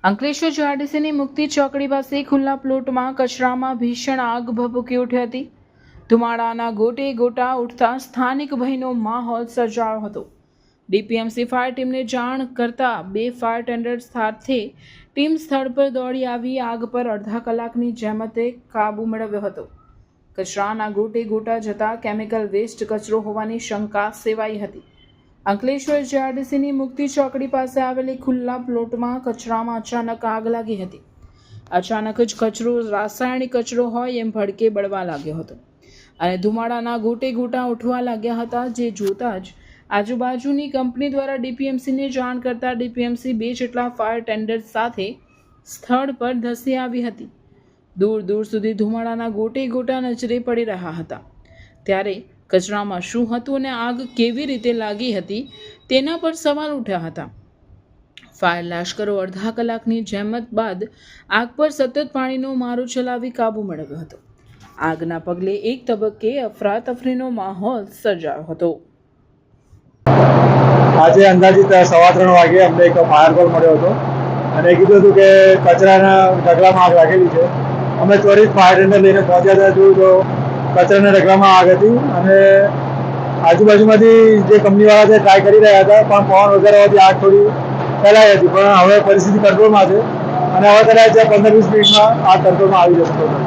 અંકલેશ્વર જીઆરડીસીની મુક્તિ ચોકડી પાસે ખુલ્લા પ્લોટમાં કચરામાં ભીષણ આગ ભભૂકી ઉઠી હતી. ધુમાડાના ગોટે ગોટા ઉઠતા સ્થાનિક ભયનો માહોલ સર્જાયો હતો. ડીપીએમસી ફાયર ટીમને જાણ કરતા 2 ફાયર ટેન્ડર સાથે ટીમ સ્થળ પર દોડી આવી આગ પર અડધા કલાકની જહેમતે કાબૂ મેળવ્યો હતો. કચરાના ગોટે ગોટા જતા કેમિકલ વેસ્ટ કચરો હોવાની શંકા સેવાઈ હતી. અંકલેશ્વર જીઆરડીસીની મુક્તિ ચોકડી પાસે આવેલી ખુલ્લા પ્લોટમાં કચરામાં અચાનક આગ લાગી હતી. અચાનક જ કચરો રાસાયણિક કચરો હોય એમ ભડકે બળવા લાગ્યો હતો અને ધુમાડાના ગોટે ગોટા ઉઠવા લાગ્યા હતા, જે જોતા જ આજુબાજુની કંપની દ્વારા ડીપીએમસીને જાણ કરતા ડીપીએમસી 2 જેટલા ફાયર ટેન્ડર સાથે સ્થળ પર ધસી આવી હતી. દૂર દૂર સુધી ધુમાડાના ગોટે ગોટા નજરે પડી રહ્યા હતા. ત્યારે કચરામાં શું હતું અને આગ કેવી રીતે લાગી હતી તેના પર સવાલ ઉઠ્યા હતા. ફાયર લાશ્કરો અડધા કલાકની જહેમત બાદ આગ પર સતત પાણીનો મારો ચલાવી કાબૂ મેળવ્યો હતો. આગના પગલે એક તબક્કે અફરાતફરીનો માહોલ સર્જાયો હતો. આજે અંદાજિત 3:15 વાગે અમને એક ફાયર કોલ મળ્યો હતો અને કીધું હતું કે કચરાના ઢગલામાં આગ લાગેલી છે. અમે ત્વરિત ફાયર ટેન્ડર લઈને પહોંચ્યા હતા. જોયું તો કચરાના ઢગલામાં આગ હતી અને આજુબાજુમાંથી જે કંપનીવાળા છે ટ્રાય કરી રહ્યા હતા, પણ પવન વગેરે હોવાથી આગ થોડી ફેલાઈ હતી. પણ હવે પરિસ્થિતિ કંટ્રોલમાં છે અને હવે કદાચ 15-20 મિનિટમાં આગ કંટ્રોલમાં આવી જશે.